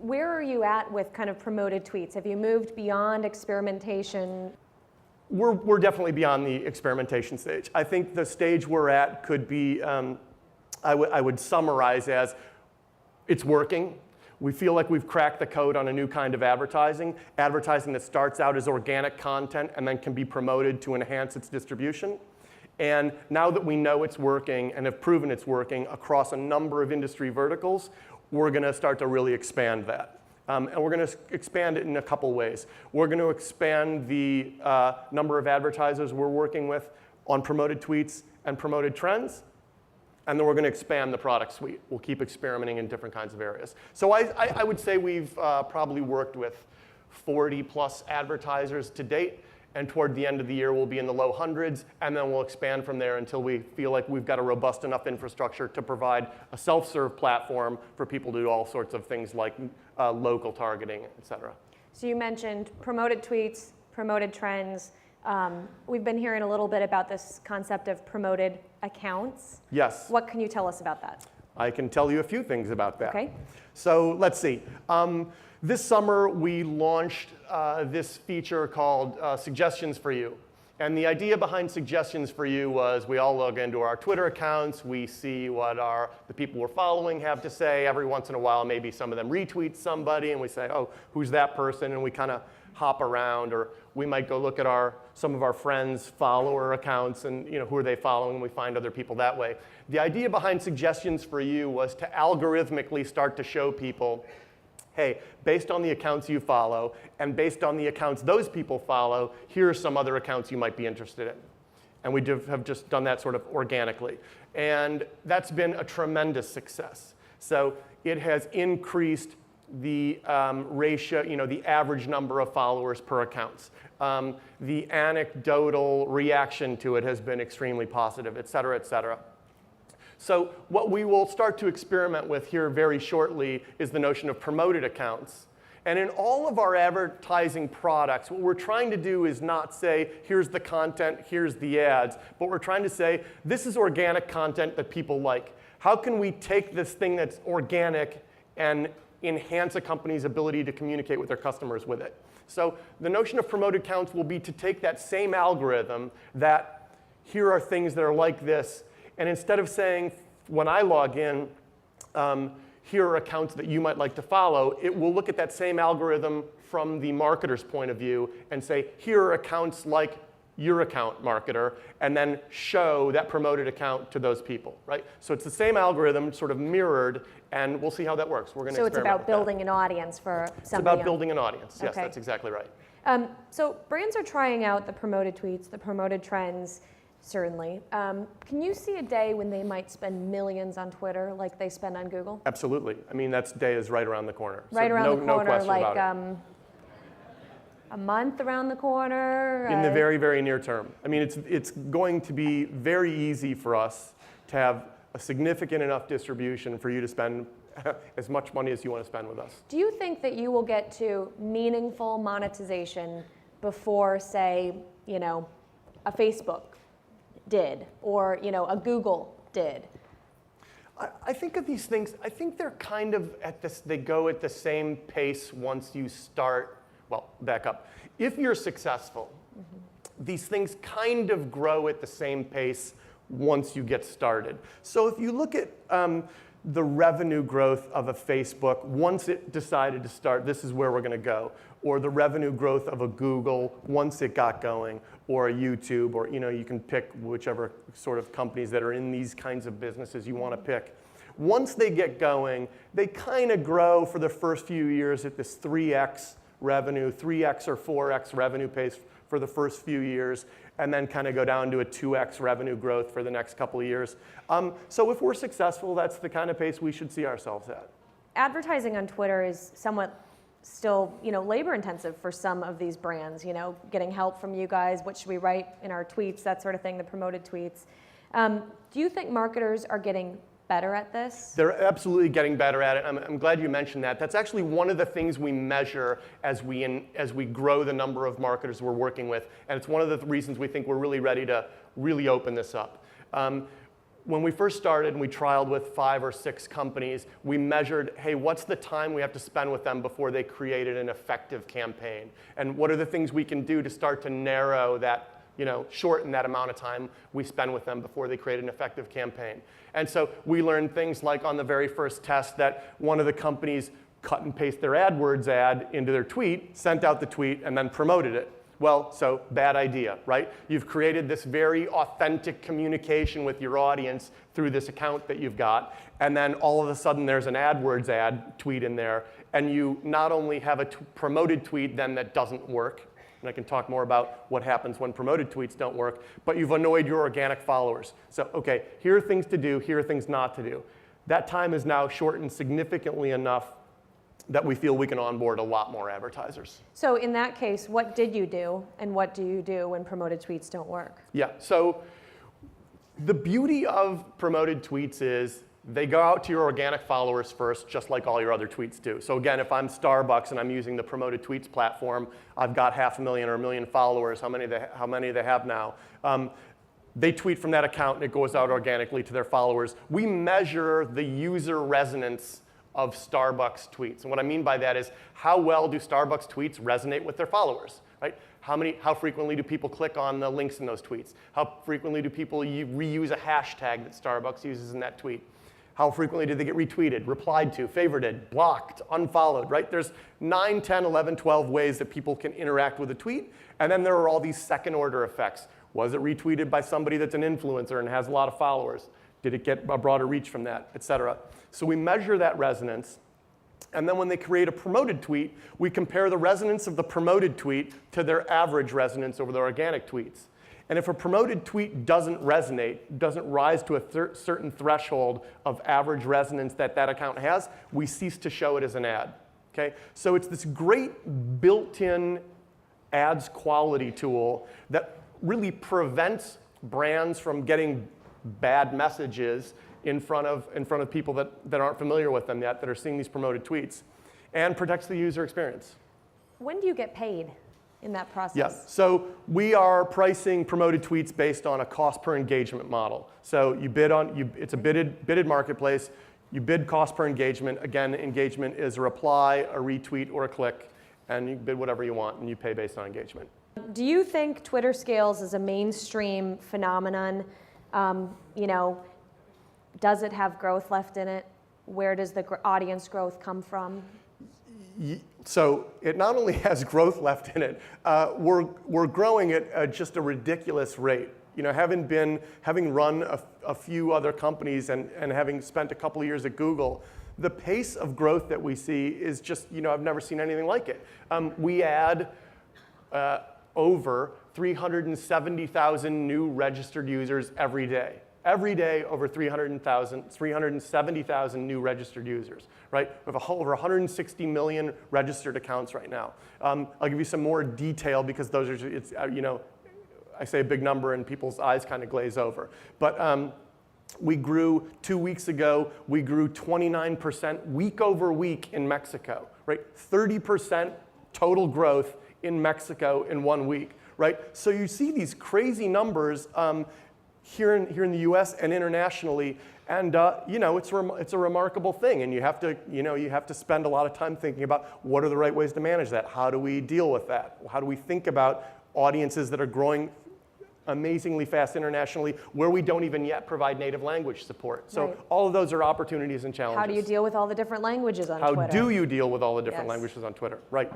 where are you at with kind of promoted tweets? Have you moved beyond experimentation? We're definitely beyond the experimentation stage. I think the stage we're at could be, I would summarize as, it's working. We feel like we've cracked the code on a new kind of advertising that starts out as organic content and then can be promoted to enhance its distribution. And now that we know it's working and have proven it's working across a number of industry verticals, we're going to start to really expand that. And we're going to expand it in a couple ways. We're going to expand the number of advertisers we're working with on promoted tweets and promoted trends. And then we're going to expand the product suite. We'll keep experimenting in different kinds of areas. So I would say we've probably worked with 40 plus advertisers to date. And toward the end of the year, we'll be in the low hundreds. And then we'll expand from there until we feel like we've got a robust enough infrastructure to provide a self-serve platform for people to do all sorts of things like local targeting, et cetera. So you mentioned promoted tweets, promoted trends. We've been hearing a little bit about this concept of promoted accounts. Yes. What can you tell us about that? I can tell you a few things about that. Okay. So let's see. This summer, we launched this feature called Suggestions for You. And the idea behind Suggestions for You was we all log into our Twitter accounts. We see what the people we're following have to say. Every once in a while, maybe some of them retweet somebody, and we say, oh, who's that person? And we kind of hop around. Or we might go look at some of our friends' follower accounts and who are they following, and we find other people that way. The idea behind Suggestions for You was to algorithmically start to show people, hey, based on the accounts you follow and based on the accounts those people follow, here are some other accounts you might be interested in. And we have just done that sort of organically. And that's been a tremendous success. So it has increased the ratio, the average number of followers per accounts. The anecdotal reaction to it has been extremely positive, et cetera, et cetera. So what we will start to experiment with here very shortly is the notion of promoted accounts. And in all of our advertising products, what we're trying to do is not say, here's the content, here's the ads, but we're trying to say, this is organic content that people like. How can we take this thing that's organic and enhance a company's ability to communicate with their customers with it? So the notion of promoted accounts will be to take that same algorithm that here are things that are like this, and instead of saying, when I log in, here are accounts that you might like to follow, it will look at that same algorithm from the marketer's point of view and say, here are accounts like your account, marketer, and then show that promoted account to those people, right? So it's the same algorithm, sort of mirrored, and we'll see how that works. We're going to experiment with that. So it's about building an audience for somebody. It's about building an audience. Yes, okay. That's exactly right. So brands are trying out the promoted tweets, the promoted trends, certainly. Can you see a day when they might spend millions on Twitter like they spend on Google? Absolutely. I mean, that day is right around the corner. Right so around the corner, no question like about it. A month around the corner? In the very, very near term. I mean, it's going to be very easy for us to have a significant enough distribution for you to spend as much money as you want to spend with us. Do you think that you will get to meaningful monetization before, say, a Facebook did, or a Google did? I think of these things, I think they're kind of they go at the same pace once you start, well, back up. If you're successful, these things kind of grow at the same pace once you get started. So if you look at the revenue growth of a Facebook, once it decided to start, this is where we're going to go, or the revenue growth of a Google once it got going, or a YouTube, or you can pick whichever sort of companies that are in these kinds of businesses you want to pick. Once they get going, they kind of grow for the first few years at this 3x revenue, 3x or 4x revenue pace for the first few years, and then kind of go down to a 2x revenue growth for the next couple of years. So if we're successful, that's the kind of pace we should see ourselves at. Advertising on Twitter is somewhat still, labor intensive for some of these brands, getting help from you guys, what should we write in our tweets, that sort of thing, the promoted tweets. Do you think marketers are getting better at this? They're absolutely getting better at it. I'm glad you mentioned that. That's actually one of the things we measure as we grow the number of marketers we're working with, and it's one of the reasons we think we're really ready to really open this up. when we first started and we trialed with 5 or 6 companies, we measured, hey, what's the time we have to spend with them before they created an effective campaign? And what are the things we can do to start to narrow that, shorten that amount of time we spend with them before they create an effective campaign? And so we learned things like on the very first test that one of the companies cut and paste their AdWords ad into their tweet, sent out the tweet, and then promoted it. Well, so bad idea, right? You've created this very authentic communication with your audience through this account that you've got, and then all of a sudden there's an AdWords ad tweet in there, and you not only have a promoted tweet then that doesn't work, and I can talk more about what happens when promoted tweets don't work, but you've annoyed your organic followers. So, okay, here are things to do, here are things not to do. That time is now shortened significantly enough that we feel we can onboard a lot more advertisers. So in that case, what did you do, and what do you do when promoted tweets don't work? Yeah, so the beauty of promoted tweets is they go out to your organic followers first, just like all your other tweets do. So again, if I'm Starbucks and I'm using the promoted tweets platform, I've got 500,000 or 1 million followers, how many they have now. They tweet from that account and it goes out organically to their followers. We measure the user resonance of Starbucks tweets. And what I mean by that is how well do Starbucks tweets resonate with their followers, right? How frequently do people click on the links in those tweets? How frequently do people reuse a hashtag that Starbucks uses in that tweet? How frequently do they get retweeted, replied to, favorited, blocked, unfollowed, right? There's 9, 10, 11, 12 ways that people can interact with a tweet. And then there are all these second order effects. Was it retweeted by somebody that's an influencer and has a lot of followers? Did it get a broader reach from that, et cetera? So we measure that resonance. And then when they create a promoted tweet, we compare the resonance of the promoted tweet to their average resonance over their organic tweets. And if a promoted tweet doesn't resonate, doesn't rise to a certain threshold of average resonance that that account has, we cease to show it as an ad. Okay? So it's this great built-in ads quality tool that really prevents brands from getting bad messages in front of people that aren't familiar with them yet, that are seeing these promoted tweets, and protects the user experience. When do you get paid in that process? Yeah, so we are pricing promoted tweets based on a cost per engagement model. So you bid on, it's a bidded marketplace. You bid cost per engagement. Again, engagement is a reply, a retweet, or a click, and you bid whatever you want, and you pay based on engagement. Do you think Twitter scales as a mainstream phenomenon? Does it have growth left in it? Where does the audience growth come from? So it not only has growth left in it, we're growing at just a ridiculous rate. Having run a few other companies and having spent a couple of years at Google, the pace of growth that we see is just, I've never seen anything like it. We add over 370,000 new registered users every day. Every day, over 370,000 new registered users, right? We have over 160 million registered accounts right now. I'll give you some more detail because those are, I say a big number and people's eyes kind of glaze over. But we grew 2 weeks ago, we grew 29% week over week in Mexico, right? 30% total growth in Mexico in 1 week, right? So you see these crazy numbers here in the U.S. and internationally, and it's a remarkable thing. And you have to spend a lot of time thinking about what are the right ways to manage that. How do we deal with that? How do we think about audiences that are growing amazingly fast internationally, where we don't even yet provide native language support? So right. All of those are opportunities and challenges. How do you deal with all the different languages on Twitter? How do you deal with all the different languages on Twitter? Right.